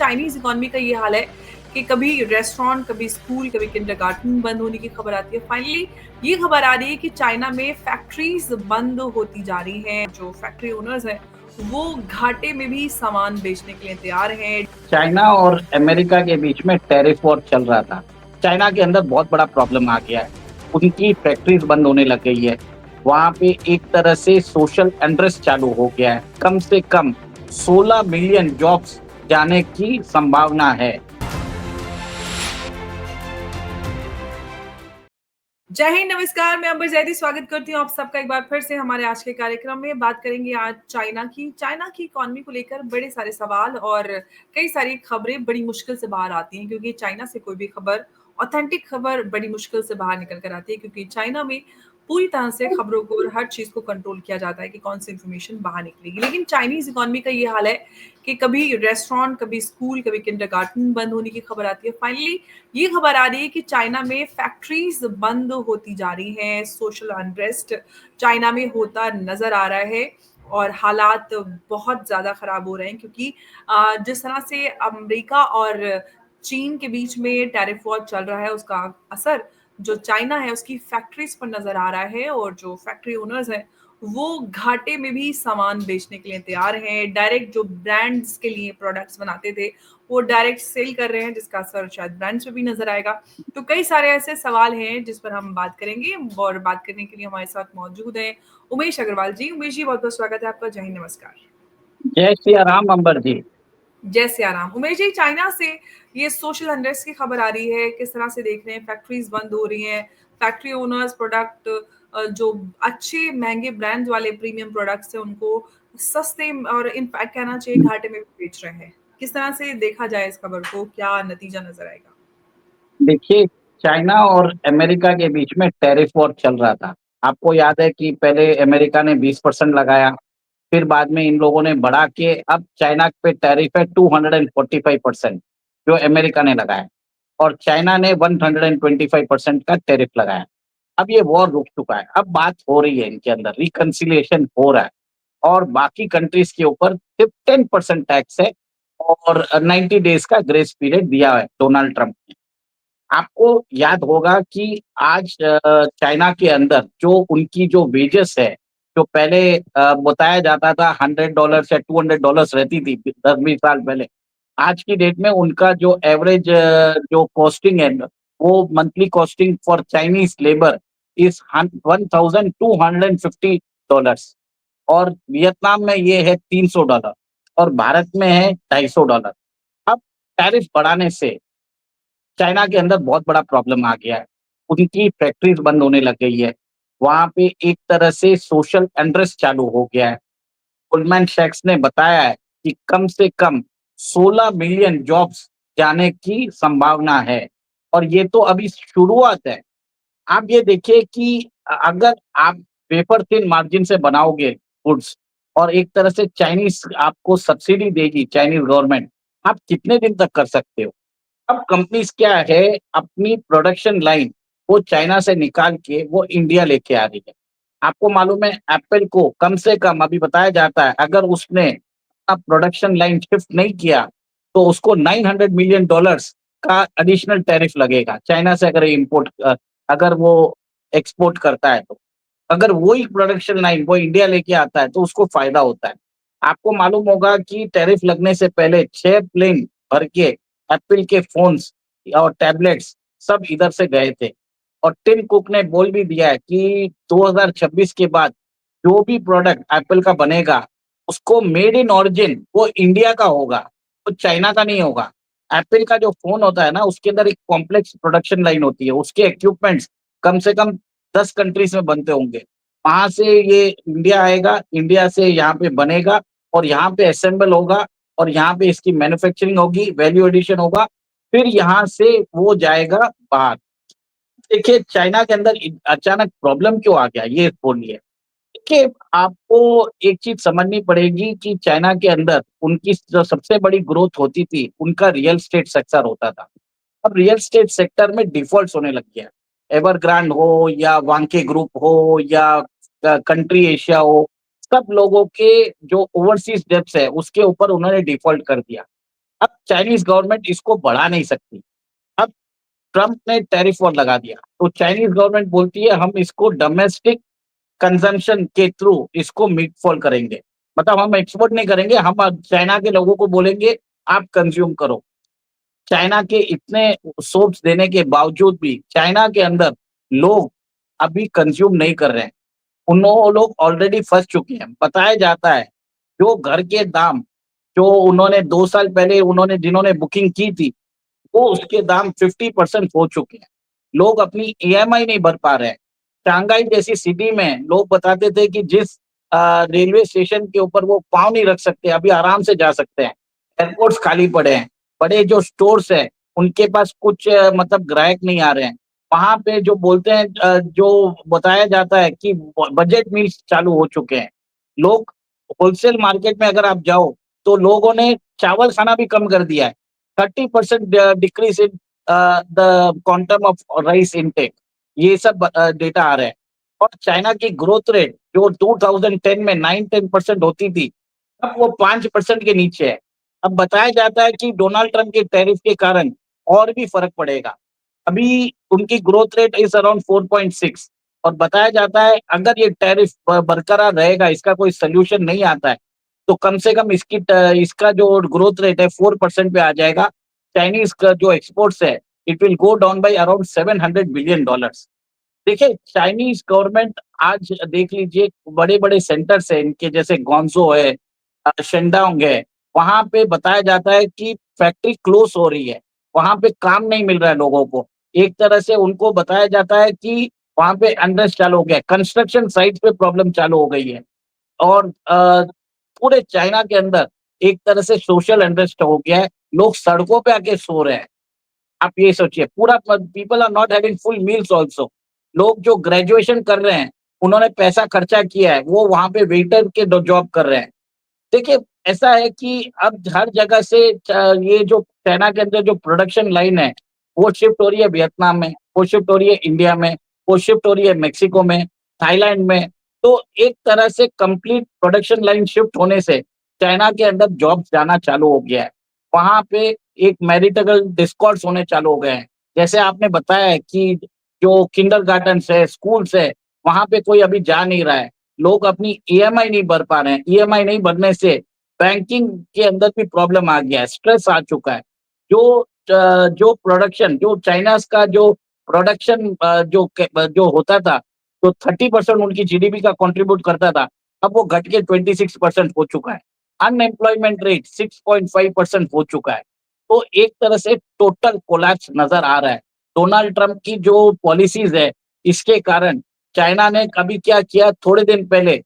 Chinese economy का ये हाल है कि कभी रेस्टोरेंट, कभी स्कूल, कभी किंडरगार्टन बंद होने की खबर आती है। फाइनली ये खबर आ रही है कि चाइना में फैक्ट्रीज़ बंद होती जा रही हैं। जो फैक्ट्री ओनर्स हैं, वो घाटे में भी सामान बेचने के लिए तैयार हैं। चाइना और अमेरिका के बीच में टैरिफ वॉर चल रहा था। चाइना के अंदर बहुत बड़ा प्रॉब्लम आ गया है। उनकी फैक्ट्रीज बंद होने लग गई है। वहाँ पे एक तरह से सोशल अनरेस्ट चालू हो गया है। कम से कम 16 मिलियन जॉब्स जाने की संभावना है। जय हिंद, नमस्कार। मैं अंबर जैदी स्वागत करती हूँ आप सबका एक बार फिर से हमारे आज के कार्यक्रम में। बात करेंगे आज चाइना की इकॉनमी को लेकर बड़े सारे सवाल और कई सारी खबरें बड़ी मुश्किल से बाहर आती हैं, क्योंकि चाइना से कोई भी खबर, ऑथेंटिक खबर बड़ी मुश्किल से बाहर निकल कर आती है, क्योंकि चाइना में पूरी तरह से खबरों को और हर चीज़ को कंट्रोल किया जाता है कि कौन सी इन्फॉर्मेशन बाहर निकलेगी। लेकिन चाइनीज़ इकॉनमी का ये हाल है कि कभी रेस्टोरेंट, कभी स्कूल, कभी किंडरगार्टन बंद होने की खबर आती है। फाइनली ये खबर आ रही है कि चाइना में फैक्ट्रीज बंद होती जा रही हैं। सोशल अनरेस्ट चाइना में होता नजर आ रहा है और हालात बहुत ज़्यादा खराब हो रहे हैं, क्योंकि जिस तरह से अमेरिका और चीन के बीच में टैरिफ वॉर चल रहा है, उसका असर जो चाइना है उसकी फैक्ट्रीज पर नजर आ रहा है। और जो फैक्ट्री ओनर्स हैं, वो घाटे में भी सामान बेचने के लिए तैयार हैं। डायरेक्ट जो ब्रांड्स के लिए प्रोडक्ट्स बनाते थे, वो डायरेक्ट सेल कर रहे हैं, जिसका असर शायद ब्रांड्स पे भी नजर आएगा। तो कई सारे ऐसे सवाल हैं जिस पर हम बात करेंगे, और बात करने के लिए हमारे साथ मौजूद हैं उमेश अग्रवाल जी। उमेश जी, बहुत बहुत स्वागत है आपका। जय हिंद, नमस्कार। जय सिया राम अंबर जी। जय सियाराम। उमेश जी, चाइना से ये सोशल अनरेस्ट की खबर आ रही है, किस तरह से देख रहे हैं? फैक्ट्रीज बंद हो रही हैं, फैक्ट्री ओनर्स प्रोडक्ट जो अच्छे महंगे ब्रांड वाले प्रीमियम प्रोडक्ट्स हैं, उनको सस्ते और इनफैक्ट कहना चाहिए घाटे में भी बेच रहे हैं। किस तरह से देखा जाए इस खबर को? क्या नतीजा नजर आएगा? देखिए, चाइना और अमेरिका के बीच में टैरिफ वॉर चल रहा था। आपको याद है कि पहले अमेरिका ने 20% लगाया, फिर बाद में इन लोगों ने बढ़ा के अब चाइना पे टैरिफ है 245% जो अमेरिका ने लगाया, और चाइना ने 125% का टैरिफ लगाया। अब ये वॉर रुक चुका है। अब बात हो रही है, इनके अंदर रिकंसिलिएशन हो रहा है, और बाकी कंट्रीज के ऊपर सिर्फ 10% टैक्स है, और 90 डेज का ग्रेस पीरियड दिया है डोनाल्ड ट्रंप ने। आपको याद होगा कि आज चाइना के अंदर जो उनकी जो वेजेस है, जो पहले बताया जाता था $100 या $200 रहती थी 10-20 साल पहले। आज की डेट में उनका जो एवरेज जो कॉस्टिंग है, वो monthly costing for Chinese labour is $1,250, और वियतनाम में ये है $300, और भारत में है $250। अब टैरिफ बढ़ाने से चाइना के अंदर बहुत बड़ा प्रॉब्लम आ गया है। उनकी फैक्ट्रीज बंद होने लग गई है। वहाँ पे एक तरह से सोशल अनरेस्ट चालू हो गया है। गोल्डमैन सैक्स ने बताया है कि कम से कम 16 मिलियन जॉब्स जाने की संभावना है, और ये तो अभी शुरुआत है। आप ये देखिए कि अगर आप वेफर थिन मार्जिन से बनाओगे गुड्स, और एक तरह से चाइनीज़ आपको सब्सिडी देगी चाइनीज़ गवर्नमेंट, आप कितने दिन तक कर सकते हो? अब कंपनीज क्या है, अपनी प्रोडक्शन लाइन वो चाइना से निकाल के वो इंडिया लेके आ रही है। आपको मालूम है, एप्पल को कम से कम अभी बताया जाता है, अगर उसने अपना प्रोडक्शन लाइन शिफ्ट नहीं किया तो उसको $900 मिलियन का एडिशनल टैरिफ लगेगा चाइना से, अगर अगर वो एक्सपोर्ट करता है तो। अगर वही प्रोडक्शन लाइन वो इंडिया लेके आता है तो उसको फायदा होता है। आपको मालूम होगा कि टैरिफ लगने से पहले 6 प्लेन भर के एप्पल के फोन्स और टैबलेट्स सब इधर से गए थे, और टिम कुक ने बोल भी दिया है कि 2026 के बाद जो भी प्रोडक्ट एप्पल का बनेगा, उसको मेड इन ऑरिजिन वो इंडिया का होगा, वो चाइना का नहीं होगा। एप्पल का जो फ़ोन होता है ना, उसके अंदर एक कॉम्प्लेक्स प्रोडक्शन लाइन होती है, उसके इक्विपमेंट्स कम से कम 10 कंट्रीज़ में बनते होंगे। वहाँ से ये इंडिया आएगा, इंडिया से यहाँ पे बनेगा, और यहाँ पे असेंबल होगा, और यहाँ पे इसकी मैन्युफैक्चरिंग होगी, वैल्यू एडिशन होगा, फिर यहाँ से वो जाएगा बाहर। देखिए, चाइना के अंदर अचानक प्रॉब्लम क्यों आ गया, ये बोलिए? देखिए, आपको एक चीज़ समझनी पड़ेगी कि चाइना के अंदर उनकी जो सबसे बड़ी ग्रोथ होती थी, उनका रियल एस्टेट सेक्टर होता था। अब रियल एस्टेट सेक्टर में डिफ़ॉल्ट्स होने लग गया है। एवरग्रांड हो या वांके ग्रुप हो या कंट्री एशिया हो, सब लोगों के जो ओवरसीज़ डेब्ट्स है, उसके ऊपर उन्होंने डिफ़ॉल्ट कर दिया। अब चाइनीज़ गवर्नमेंट इसको बढ़ा नहीं सकती। अब ट्रम्प ने टैरिफ वॉर लगा दिया, तो चाइनीज़ गवर्नमेंट बोलती है हम इसको डोमेस्टिक कंजम्पशन के थ्रू इसको मीटफॉल करेंगे। मतलब हम एक्सपोर्ट नहीं करेंगे, हम अब चाइना के लोगों को बोलेंगे आप कंज़्यूम करो। चाइना के इतने सोर्स देने के बावजूद भी चाइना के अंदर लोग अभी कंज़्यूम नहीं कर रहे हैं। वो लोग ऑलरेडी फँस चुके हैं। बताया जाता है, जो घर के दाम जो उन्होंने 2 साल पहले जिन्होंने बुकिंग की थी, वो उसके दाम 50% हो चुके हैं। लोग अपनी ईएमआई नहीं भर पा रहे हैं। शंघाई जैसी सिटी में लोग बताते थे कि जिस रेलवे स्टेशन के ऊपर वो पाँव नहीं रख सकते, अभी आराम से जा सकते हैं। एयरपोर्ट्स खाली पड़े हैं। बड़े जो स्टोर्स हैं, उनके पास कुछ मतलब ग्राहक नहीं आ रहे हैं। वहाँ पे जो बोलते हैं जो बताया जाता है कि ब बजट मील्स चालू हो चुके हैं। लोग होलसेल मार्केट में अगर आप जाओ, तो लोगों ने चावल खाना भी कम कर दिया है। 30% decrease in the quantum of rice intake, ये सब डेटा आ रहे हैं। और चाइना की ग्रोथ रेट जो 2010 में 9-10% होती थी, अब वो 5% के नीचे है। अब बताया जाता है कि डोनाल्ड ट्रम्प के टैरिफ के कारण और भी फ़र्क पड़ेगा। अभी उनकी ग्रोथ रेट इज़ अराउंड 4.6 और बताया जाता है अगर ये टैरिफ बरकरार रहेगा, इसका कोई सॉल्यूशन नहीं आता है, तो कम से कम इसका जो ग्रोथ रेट है 4% पे आ जाएगा। चाइनीज़ का जो एक्सपोर्ट्स है, it will go down by around $700 billion. देखिए, चाइनीज़ गवर्नमेंट आज देख लीजिए बड़े-बड़े सेंटर्स हैं इनके जैसे ग्वांग्झो है शेंडांग है, वहाँ पे बताया जाता है कि फैक्ट्री क्लोज़ हो रही है, वहाँ पे काम नहीं मिल रहा है लोगों को। एक तरह से उनको बताया जाता है कि वहाँ पे अनरेस्ट चालू हो गया है, कंस्ट्रक्शन साइट पे प्रॉब्लम चालू हो गई है और पूरे चाइना के अंदर एक तरह से सोशल अनरेस्ट हो गया है, लोग सड़कों पे आके सो रहे हैं। आप ये सोचिए पूरा प people are not having full meals also. लोग जो ग्रेजुएशन कर रहे हैं, उन्होंने पैसा खर्चा किया है, वो वहाँ पे वेटर के ड जॉब कर रहे हैं। देखिए, ऐसा है कि अब हर जगह से ये जो चाइना के अंदर जो प्रोडक्शन लाइन है, वो शिफ्ट हो रही है वियतनाम में, वो शिफ्ट हो रही है इंडिया में, वो शिफ्ट हो रही है मेक्सिको में, थाईलैंड में। तो एक तरह से कंप्लीट प्रोडक्शन लाइन शिफ्ट होने से चाइना के अंदर जॉब्स जाना चालू हो गया है। वहाँ पे एक मैरिटल डिस्कॉर्ड्स होने चालू हो गए हैं। जैसे आपने बताया है कि जो किंडरगार्टन्स है, स्कूल्स है, वहाँ पे कोई अभी जा नहीं रहा है। लोग अपनी ईएमआई नहीं भर पा रहे हैं। ईएमआई नहीं भरने से बैंकिंग के अंदर भी प्रॉब्लम आ गया है, स्ट्रेस आ चुका है। जो प्रोडक्शन जो चाइनाज़ का जो प्रोडक्शन जो होता था, तो 30% उनकी जीडीपी का कंट्रीब्यूट करता था, अब वो घट के 26% हो चुका है। अनएम्प्लॉयमेंट रेट 6.5% हो चुका है। तो एक तरह से टोटल कोलैप्स नज़र आ रहा है। डोनाल्ड ट्रम्प की जो पॉलिसीज़ है, इसके कारण चाइना ने अभी क्या किया थोड़े दिन पहले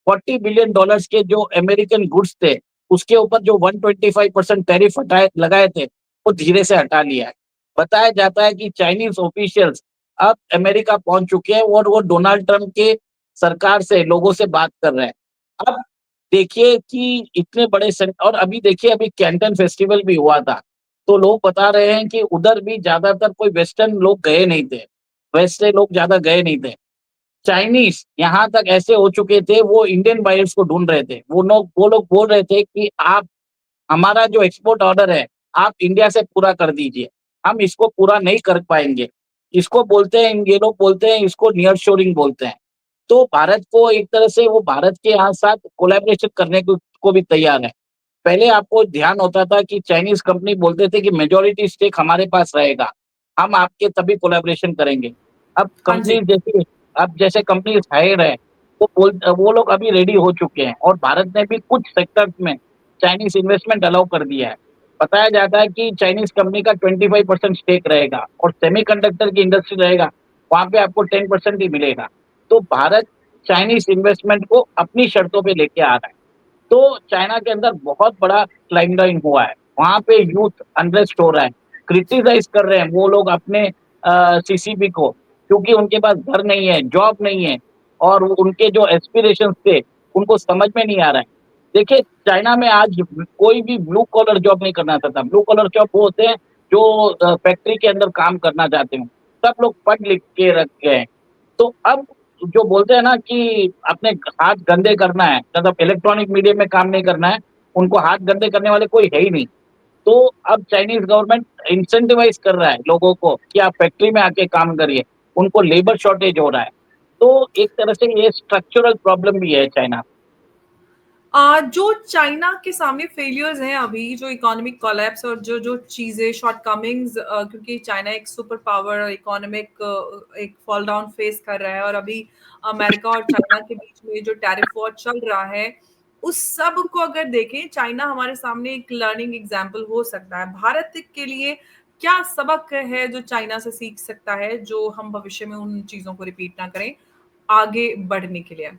$40 बिलियन के जो अमेरिकन गुड्स थे, उसके ऊपर जो 125% टैरिफ हटाए लगाए थे, वो धीरे से हटा लिया है। बताया जाता है कि चाइनीज़ ऑफिशियल्स अब अमेरिका पहुँच चुके हैं और वो डोनाल्ड ट्रम्प के सरकार से लोगों से बात कर रहे हैं। अब देखिए कि इतने बड़े सेन और अभी देखिए अभी कैंटन फेस्टिवल भी हुआ था, तो लोग बता रहे हैं कि उधर भी ज़्यादातर कोई वेस्टर्न लोग गए नहीं थे, वेस्ट से लोग ज़्यादा गए नहीं थे। चाइनीज़ यहाँ तक ऐसे हो चुके थे, वो इंडियन बायर्स को ढूँढ रहे थे। वो लोग बोल रहे थे कि आप हमारा जो एक्सपोर्ट ऑर्डर है, आप इंडिया से पूरा कर दीजिए। हम इसको पूरा नहीं कर पाएँगे। इसको बोलते हैं ये लोग बोलते हैं इसको नियरशोरिंग बोलते हैं। तो भारत को एक तरह से वो भारत के यहाँ साथ कोलैबोरेशन करने को भी तैयार है। पहले आपको ध्यान होता था कि चाइनीज़ कंपनी बोलते थे कि मेजॉरिटी स्टेक हमारे पास रहेगा, हम आपके तभी कोलैबोरेशन करेंगे। अब हाँ जी। कंपनीज़ जैसे अब जैसे कंपनीज़ हायर है, वो लोग अभी रेडी हो चुके हैं और भारत ने भी कुछ सेक्टर्स में चाइनीज़ इन्वेस्टमेंट अलाउ कर दिया है। बताया जाता है कि चाइनीज़ कंपनी का 25% स्टेक रहेगा और सेमीकंडक्टर की इंडस्ट्री रहेगा, वहाँ पे आपको 10% ही मिलेगा। तो भारत चाइनीज़ इन्वेस्टमेंट को अपनी शर्तों पे लेके आ रहा है। तो चाइना के अंदर बहुत बड़ा क्लाइम डाउन हुआ है। वहाँ पे यूथ अनरेस्ट हो रहा है, क्रिटिसाइज़ कर रहे हैं वो लोग अपने सीसीपी को क्योंकि उनके पास घर नहीं है, जॉब नहीं है और उनके जो एस्पिरेशंस थे, उनको समझ में नहीं आ रहा है। देखिए, चाइना में आज कोई भी ब्लू कॉलर जॉब नहीं करना चाहता। ब्लू कॉलर जॉब वो होते हैं जो फैक्ट्री के अंदर काम करना चाहते हों। सब लोग पढ़ लिख के रख गए हैं। तो अब जो बोलते हैं ना कि अपने हाथ गंदे करना है, मतलब इलेक्ट्रॉनिक मीडियम में काम नहीं करना है, उनको हाथ गंदे करने वाले कोई है ही नहीं। तो अब चाइनीज़ गवर्नमेंट इंसेंटिवाइज़ कर रहा है लोगों को कि आप फैक्ट्री में आके काम करिए, उनको लेबर शॉर्टेज हो रहा है। तो एक तरह से ये स्ट्रक्चरल प्रॉब्लम भी है चाइना। जो चाइना के सामने फेलियर्स हैं अभी, जो इकोनॉमिक कोलैप्स और जो जो चीज़ें शॉर्टकमिंग्स, क्योंकि चाइना एक सुपर पावर इकोनॉमिक एक फॉल डाउन फेस कर रहा है, और अभी अमेरिका और चाइना के बीच में जो टैरिफ वॉर चल रहा है, उस सब को अगर देखें, चाइना हमारे सामने एक लर्निंग एग्जाम्पल हो सकता है। भारत के लिए क्या सबक है जो चाइना से सीख सकता है, जो हम भविष्य में उन चीज़ों को रिपीट ना करें आगे बढ़ने के लिए?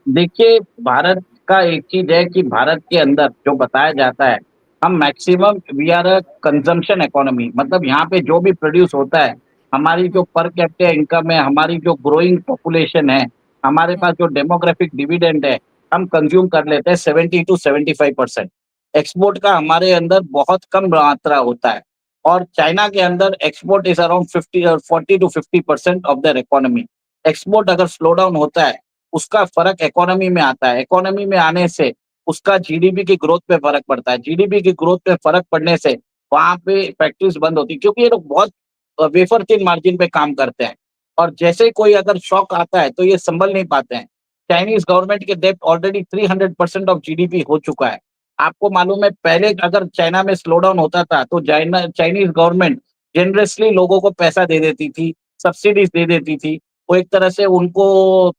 देखिए, भारत का एक चीज़ है कि भारत के अंदर जो बताया जाता है, हम maximum we are a consumption economy, मतलब यहाँ पे जो भी प्रोड्यूस होता है, हमारी हुँ, जो पर कैपिटा इनकम है, हमारी जो ग्रोइंग पॉपुलेशन है, हमारे हुँ, पास जो डेमोग्राफिक डिविडेंड है, हम कंज़्यूम कर लेते हैं 70 टू 75%। एक्सपोर्ट का हमारे अंदर बहुत कम मात्रा होता है और चाइना के अंदर export is around 50 40 to 50% of their economy. Export अगर स्लो डाउन होता है, उसका फ़र्क इकोनॉमी में आता है। इकोनॉमी में आने से उसका जीडीपी की ग्रोथ पे फ़र्क पड़ता है। जीडीपी की ग्रोथ पे फ़र्क पड़ने से वहाँ पे फैक्ट्रीज़ बंद होती हैं क्योंकि ये लोग बहुत वेफ़र थिन मार्जिन पे काम करते हैं और जैसे ही कोई अगर शॉक आता है तो ये सँभल नहीं पाते हैं। चाइनीज़ गवर्नमेंट के डेब्ट ऑलरेडी 300% ऑफ जीडीपी हो चुका है। आपको मालूम है पहले अगर चाइना में स्लो डाउन होता था तो चाइनीज़ गवर्नमेंट जेनरसली लोगों को पैसा दे देती थी, सब्सिडीज़ दे देती थी। वो एक तरह से उनको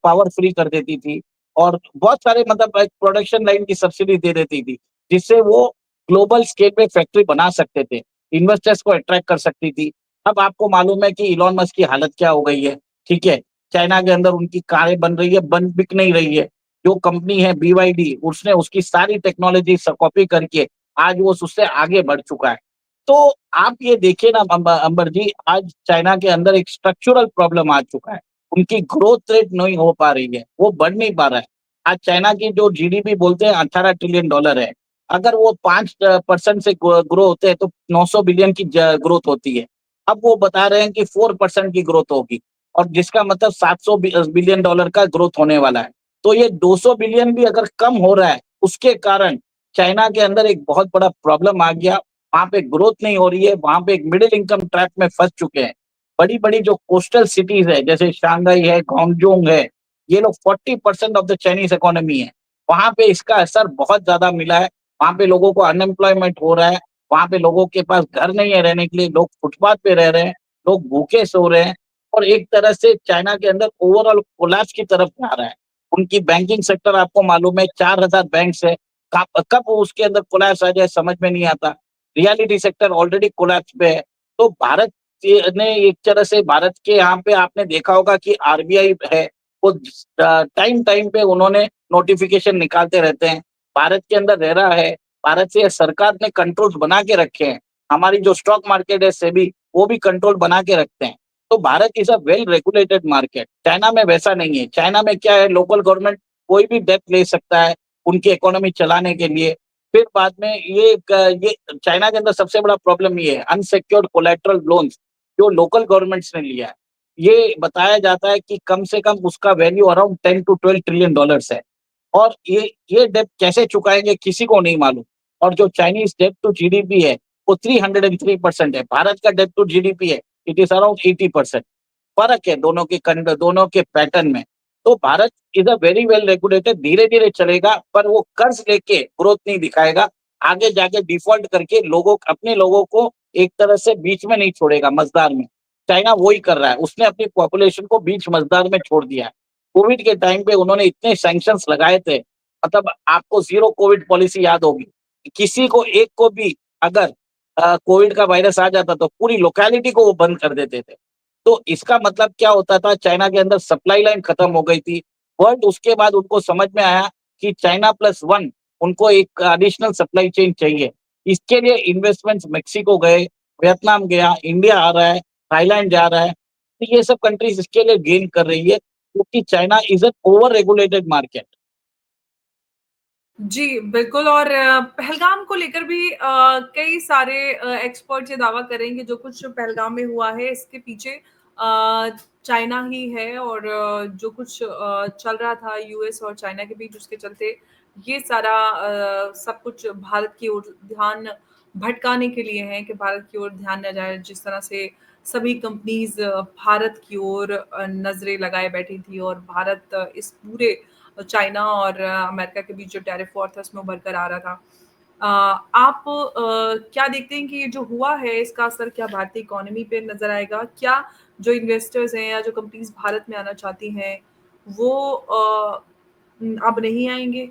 पावर फ्री कर देती थी और बहुत सारे मतलब एक प्रोडक्शन लाइन की सब्सिडी दे देती थी, जिससे वो ग्लोबल स्केल पे फैक्ट्री बना सकते थे, इन्वेस्टर्स को अट्रैक्ट कर सकती थी। अब आपको मालूम है कि इलॉन मस्क की हालत क्या हो गई है, ठीक है? चाइना के अंदर उनकी कारें बन रही है, बिक नहीं रही है। जो कंपनी है बीवाईडी उसने उसकी सारी टेक्नोलॉजी कॉपी करके आज वो उससे आगे बढ़ चुका है। तो आप ये देखिए ना अंबर जी, आज चाइना के अंदर एक स्ट्रक्चरल प्रॉब्लम आ चुका है। उनकी ग्रोथ रेट नहीं हो पा रही है, वो बढ़ नहीं पा रहा है। आज चाइना की जो जीडीपी बोलते हैं $18 ट्रिलियन है, अगर वो 5% से ग्रो होते हैं तो 900 बिलियन की ग्रोथ होती है। अब वो बता रहे हैं कि 4% की ग्रोथ होगी और जिसका मतलब $700 बिलियन का ग्रोथ होने वाला है। तो ये 200 बिलियन भी अगर कम हो रहा है, उसके कारण चाइना के अंदर एक बहुत बड़ा प्रॉब्लम आ गया। वहाँ पे ग्रोथ नहीं हो रही है, वहाँ पे एक मिडल इनकम ट्रैप में फँस चुके हैं। बड़ी-बड़ी जो कोस्टल सिटीज़ है, जैसे शांघाई है, ग्वांगडोंग है, ये लोग 40% ऑफ द चाइनीज़ इकोनॉमी है। वहाँ पे इसका असर बहुत ज़्यादा मिला है। वहाँ पे लोगों को अनएम्प्लॉयमेंट हो रहा है, वहाँ पे लोगों के पास घर नहीं है रहने के लिए, लोग फुटपाथ पे रह रहे हैं, लोग भूखे सो रहे हैं और एक तरह से चाइना के अंदर ओवरऑल कोलैप्स की तरफ जा रहा है। उनकी बैंकिंग सेक्टर आपको मालूम है 4000 बैंक्स है, कब कब उसके अंदर कोलैप्स आ जाए समझ में नहीं आता। रियलिटी सेक्टर ऑलरेडी कोलैप्स पे है। तो भारत ये ने एक तरह से भारत के यहाँ पे आपने देखा होगा कि आरबीआई है, वो टाइम-टाइम पे उन्होंने नोटिफ़िकेशन निकालते रहते हैं। भारत के अंदर रेरा है, भारत से सरकार ने कंट्रोल्स बना के रखे हैं। हमारी जो स्टॉक मार्केट है सेबी, वो भी कंट्रोल बना के रखते हैं। तो Bharat is a well regulated market. China में वैसा नहीं है। चाइना में क्या है लोकल गवर्नमेंट कोई भी डेब्ट ले सकता है, उनकी इकोनॉमी चलाने के लिए। फिर बाद में ये चाइना के अंदर सबसे बड़ा प्रॉब्लम ये है अनसिक्योर्ड कोलैटरल लोन्स जो लोकल गवर्नमेंट्स ने लिया है। ये बताया जाता है कि कम से कम उसका value around 10 to 12 trillion dollars है और ये डेब्ट कैसे चुकाएँगे किसी को नहीं मालूम और जो चाइनीज़ डेब्ट टू जीडीपी है, वो 303% है। भारत का डेब्ट टू जीडीपी है, इट इज़ अराउंड 80%। फ़र्क है दोनों के पैटर्न में। तो Bharat is a very well regulated धीरे-धीरे चलेगा पर वो कर्ज़ लेके ग्रोथ नहीं दिखाएगा। आगे जाके डिफ़ॉल्ट करके अपने लोगों को एक तरह से बीच में नहीं छोड़ेगा मझधार में। चाइना वो ही कर रहा है, उसने अपनी पॉपुलेशन को बीच मझधार में छोड़ दिया है। कोविड के टाइम पे उन्होंने इतने सैंक्शन्स लगाए थे, मतलब आपको ज़ीरो कोविड पॉलिसी याद होगी। किसी को एक को भी अगर कोविड का वायरस आ जाता तो पूरी लोकेलिटी को वो बंद कर देते थे। तो इसका मतलब क्या होता था चाइना के अंदर सप्लाई लाइन खत्म हो गई थी। वर्ल्ड उसके बाद उनको समझ में आया कि चाइना प्लस वन उनको एक एडिशनल सप्लाई चेन चाहिए। इसके लिए इन्वेस्टमेंट्स मेक्सिको गए, वियतनाम गया, इंडिया आ रहा है, थाईलैंड जा रहा है। तो ये सब कंट्रीज़ इसके लिए गेन कर रही है क्योंकि China is an over regulated market. जी, बिल्कुल। और पहलगाम को लेकर भी कई सारे एक्सपर्ट्स ये दावा करेंगे जो कुछ पहलगाम में हुआ है इसके पीछे चाइना ही है, और जो कुछ चल रहा था यूएस और चाइना के बीच उसके चलते ये सारा सब कुछ भारत की ओर ध्यान भटकाने के लिए हैं कि भारत की ओर ध्यान न जाए, जिस तरह से सभी कंपनीज़ भारत की ओर नज़रें लगाए बैठी थी और भारत इस पूरे चाइना और अमेरिका के बीच जो टैरिफ वॉर था, उसमें उभर कर आ रहा था। आप क्या देखते हैं कि ये जो हुआ है, इसका असर क्या भारतीय इकोनॉमी पे नज़र आएगा? क्या जो इन्वेस्टर्स हैं या जो कंपनीज़ भारत में आना चाहती हैं, वो अब नहीं आएँगे?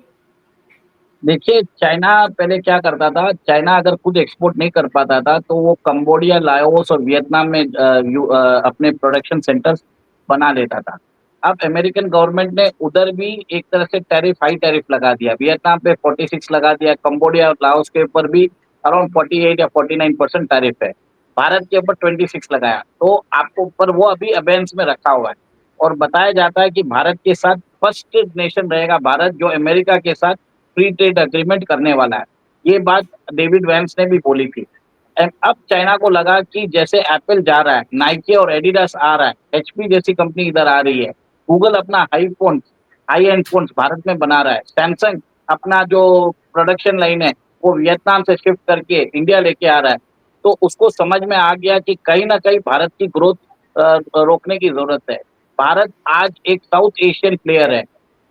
देखिए, चाइना पहले क्या करता था, चाइना अगर खुद एक्सपोर्ट नहीं कर पाता था, तो वो कंबोडिया, लाओस और वियतनाम में अपने प्रोडक्शन सेंटर्स बना लेता था। अब अमेरिकन गवर्नमेंट ने उधर भी एक तरह से हाई टैरिफ लगा दिया। वियतनाम पे 46 लगा दिया, कंबोडिया और लाओस के ऊपर भी अराउंड 48 या 49% टैरिफ है। भारत के ऊपर 26 लगाया, तो आपको पर वो अभी अबेयंस में रखा हुआ है और बताया जाता है कि भारत के साथ फर्स्ट नेशन रहेगा भारत, जो अमेरिका के साथ फ्री ट्रेड एग्रीमेंट करने वाला है। ये बात डेविड वैंस ने भी बोली थी। अब चाइना को लगा कि जैसे एप्पल जा रहा है, नाइकी और एडिडास आ रहा है, एचपी जैसी कंपनी इधर आ रही है, गूगल अपना हाई एंड फ़ोन्स भारत में बना रहा है, सैमसंग अपना जो प्रोडक्शन लाइन है, वो वियतनाम से शिफ्ट करके इंडिया लेके आ रहा है। तो उसको समझ में आ गया कि कहीं न कहीं भारत की ग्रोथ रोकने की ज़रूरत है। भारत आज एक साउथ एशियन प्लेयर है।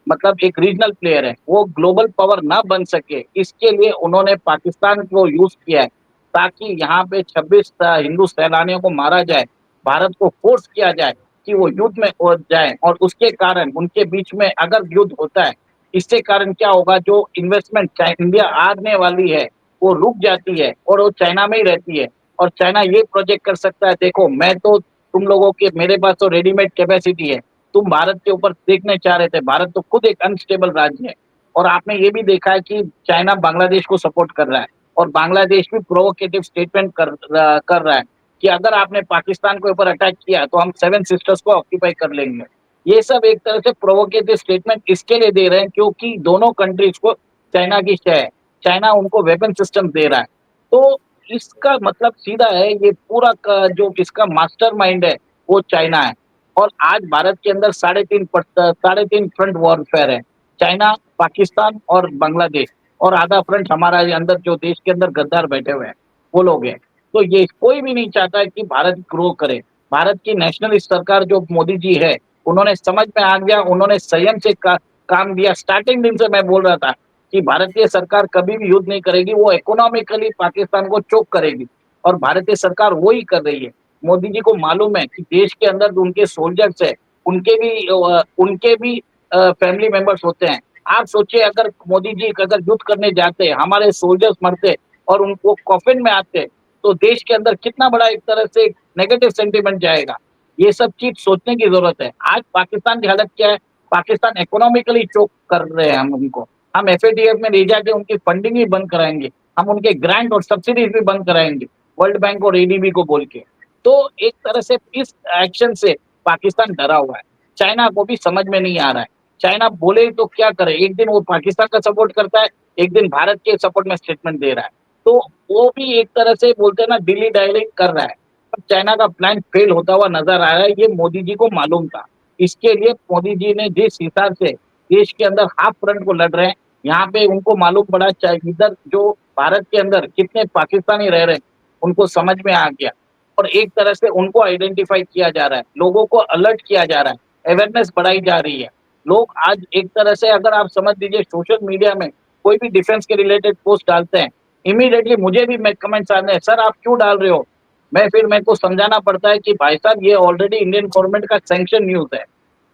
मतलब एक रीजनल प्लेयर है, वो ग्लोबल पावर ना बन सके, इसके लिए उन्होंने पाकिस्तान को यूज़ किया है, ताकि यहाँ पे 26 हिंदू सैलानियों को मारा जाए, भारत को फ़ोर्स किया जाए कि वो युद्ध में जाएँ और उसके कारण उनके बीच में अगर युद्ध होता है, इससे कारण क्या होगा, जो इन्वेस्टमेंट इंडिया आने वाली है, वो रुक जाती है और वो चाइना में ही रहती है और चाइना ये प्रोजेक्ट कर सकता है, देखो मैं तो तुम लोगों के मेरे पास तो रेडीमेड कैपेसिटी है, तुम भारत के ऊपर देखने चाह रहे थे, भारत तो खुद एक अनस्टेबल राज्य है और आपने ये भी देखा है कि चाइना बांग्लादेश को सपोर्ट कर रहा है और बांग्लादेश भी प्रोवोकेटिव स्टेटमेंट कर रहा है कि अगर आपने पाकिस्तान के ऊपर अटैक किया तो हम सेवन सिस्टर्स को ऑक्यूपाई कर लेंगे। ये सब एक तरह से प्रोवोकेटिव स्टेटमेंट इसके लिए दे रहे हैं क्योंकि दोनों कंट्रीज को चाइना की शय है, चाइना उनको वेपन सिस्टम दे रहा है। तो इसका मतलब सीधा है, ये पूरा जो इसका मास्टरमाइंड है वो चाइना है। और आज भारत के अंदर 3.5 फ्रंट वॉरफेयर है। चाइना, पाकिस्तान और बांग्लादेश और आधा फ्रंट हमारा ये अंदर जो देश के अंदर गद्दार बैठे हुए हैं, वो लोग हैं। तो ये कोई भी नहीं चाहता है कि भारत ग्रो करे। भारत की नेशनलिस्ट सरकार जो मोदी जी है, उन्होंने समझ में आ गया, उन्होंने संयम से काम दिया। स्टार्टिंग दिन से मैं बोल रहा था कि भारतीय सरकार कभी भी युद्ध नहीं करेगी, वो इकोनॉमिकली पाकिस्तान को चोक करेगी और भारतीय सरकार वो ही कर रही है। मोदी जी को मालूम है कि देश के अंदर जो उनके सोल्जर्स है, उनके भी फैमिली मेंबर्स होते हैं। आप सोचिए अगर मोदी जी अगर युद्ध करने जाते, हमारे सोल्जर्स मरते और उनको कॉफिन में आते, तो देश के अंदर कितना बड़ा एक तरह से नेगेटिव सेंटिमेंट जाएगा। ये सब चीज़ सोचने की ज़रूरत है। आज पाकिस्तान की हालत क्या है? पाकिस्तान इकोनॉमिकली चोक कर रहे हैं हम उनको। हम एफएटीएफ में ले जाके उनकी फंडिंग ही बंद कराएँगे। हम उनके ग्रांट और सब्सिडीज़ भी बंद कराएँगे, वर्ल्ड बैंक और एडीबी को बोल के। तो एक तरह से इस एक्शन से पाकिस्तान डरा हुआ है। चाइना को भी समझ में नहीं आ रहा है। चाइना बोले तो क्या करे? एक दिन वो पाकिस्तान का सपोर्ट करता है, एक दिन भारत के सपोर्ट में स्टेटमेंट दे रहा है। तो वो भी एक तरह से बोलते हैं ना डिली-डायलिंग कर रहा है। अब चाइना का प्लान फेल होता हुआ नज़र आ रहा है, ये मोदी जी को मालूम था। इसके लिए मोदी जी ने जिस हिसाब से देश के अंदर हाफ फ्रंट को लड़ रहे हैं, यहाँ पे उनको मालूम पड़ा इधर जो भारत के अंदर कितने पाकिस्तानी रह रहे हैं, उनको समझ में आ गया। और एक तरह से उनको आइडेंटिफ़ाई किया जा रहा है, लोगों को अलर्ट किया जा रहा है, अवेयरनेस बढ़ाई जा रही है। लोग आज एक तरह से अगर आप समझ लीजिए सोशल मीडिया में कोई भी डिफेंस के रिलेटेड पोस्ट डालते हैं, इमीडिएटली मुझे भी मैं कमेंट्स आते हैं, "सर आप क्यों डाल रहे हो?" फिर मेरे को समझाना पड़ता है कि भाई साहब ये ऑलरेडी इंडियन गवर्नमेंट का सैंक्शन न्यूज़ है।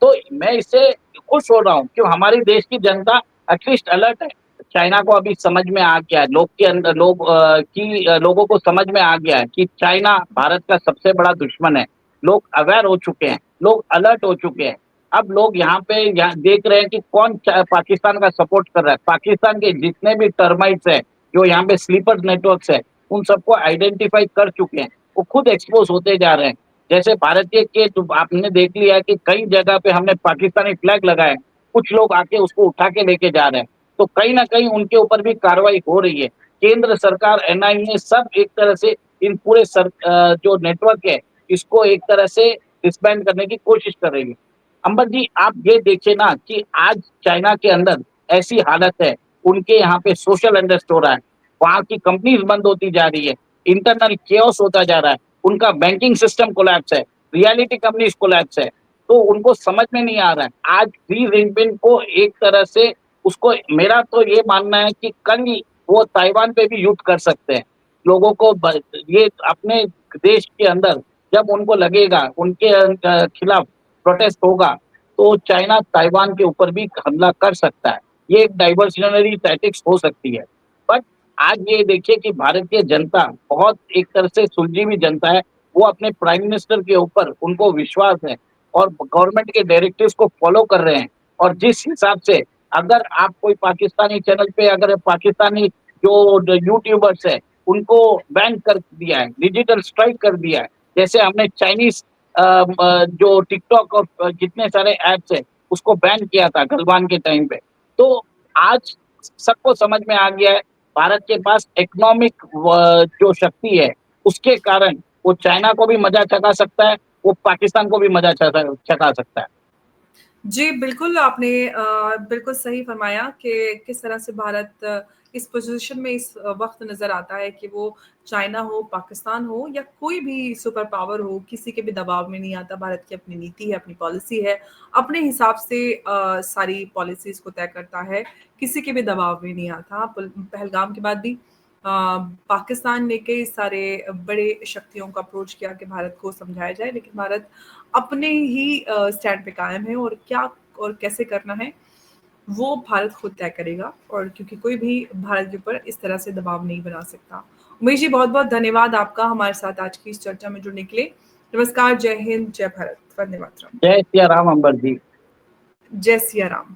तो मैं इससे खुश हो रहा हूँ कि हमारी देश की जनता एटलीस्ट अलर्ट है। चाइना को अभी समझ में आ गया है, लोगों को समझ में आ गया है कि चाइना भारत का सबसे बड़ा दुश्मन है। लोग अवेयर हो चुके हैं, लोग अलर्ट हो चुके हैं। अब लोग यहाँ देख रहे हैं कि कौन पाकिस्तान का सपोर्ट कर रहा है। पाकिस्तान के जितने भी टर्माइट्स हैं, जो यहाँ पे स्लीपर नेटवर्क्स है, उन सबको आइडेंटिफ़ाई कर चुके हैं। वो खुद एक्सपोज़ होते जा रहे हैं। जैसे भारतीय के तो आपने देख लिया है कि कई जगह पे हमने पाकिस्तानी फ्लैग लगाए, कुछ लोग आके उसको उठा के लेके जा रहे हैं। तो कहीं न कहीं उनके ऊपर भी कार्रवाई हो रही है। केंद्र सरकार, एनआईए सब एक तरह से इन पूरे जो नेटवर्क है, इसको एक तरह से डिसबैंड करने की कोशिश कर रही है। अंबर जी, आप ये देखिए ना कि आज चाइना के अंदर ऐसी हालत है, उनके यहाँ पे सोशल अनरेस्ट हो रहा है। वहाँ की कंपनीज बंद होती जा रही है, इंटरनल केओस होता जा रहा है, उनका बैंकिंग सिस्टम कोलैप्स है, रियलिटी कंपनीज कोलैप्स है, तो उनको समझ में नहीं आ रहा है। आज शी जिनपिंग को एक तरह से उसको, मेरा तो ये मानना है कि कल वो ताइवान पे भी युद्ध कर सकते हैं। लोगों को ये अपने देश के अंदर जब उनको लगेगा, उनके खिलाफ प्रोटेस्ट होगा, तो चाइना ताइवान के ऊपर भी हमला कर सकता है। ये एक डाइवर्शनरी टैक्टिक्स हो सकती है। बट आज ये देखिए कि भारतीय जनता बहुत एक तरह से सुलझी हुई जनता है, वो अपने प्राइम मिनिस्टर के ऊपर उनको विश्वास है और गवर्नमेंट के डायरेक्टिव्स को फॉलो कर रहे हैं। और जिस हिसाब से अगर आप कोई पाकिस्तानी चैनल पे अगर पाकिस्तानी जो यूट्यूबर्स है उनको बैन कर दिया है, डिजिटल स्ट्राइक कर दिया है, जैसे हमने चाइनीज जो टिकटॉक और जितने सारे ऐप्स है उसको बैन किया था गलवान के टाइम पे। तो आज सबको समझ में आ गया है भारत के पास इकोनॉमिक जो शक्ति है उसके कारण वो चाइना को भी मजा चखा सकता है, वो पाकिस्तान को भी मजा चखा सकता है। जी, बिल्कुल आपने बिल्कुल सही फरमाया कि किस तरह से भारत इस पोज़ीशन में इस वक़्त नज़र आता है कि वो चाइना हो, पाकिस्तान हो या कोई भी सुपर पावर हो, किसी के भी दबाव में नहीं आता। भारत की अपनी नीति है, अपनी पॉलिसी है, अपने हिसाब से सारी पॉलिसीज़ को तय करता है, किसी के भी दबाव में नहीं आता। पहलगाम के बाद भी पाकिस्तान ने कई सारे बड़े शक्तियों को अप्रोच किया कि भारत को समझाया जाए, लेकिन भारत अपने ही स्टैंड पे कायम है और क्या और कैसे करना है, वो भारत खुद तय करेगा और क्योंकि कोई भी भारत के ऊपर इस तरह से दबाव नहीं बना सकता। उमेश जी, बहुत-बहुत धन्यवाद आपका हमारे साथ आज की इस चर्चा में जुड़ने के लिए। नमस्कार, जय हिंद, जय भारत, वंदे मातरम। जय सिया राम अंबर जी। जय सिया राम।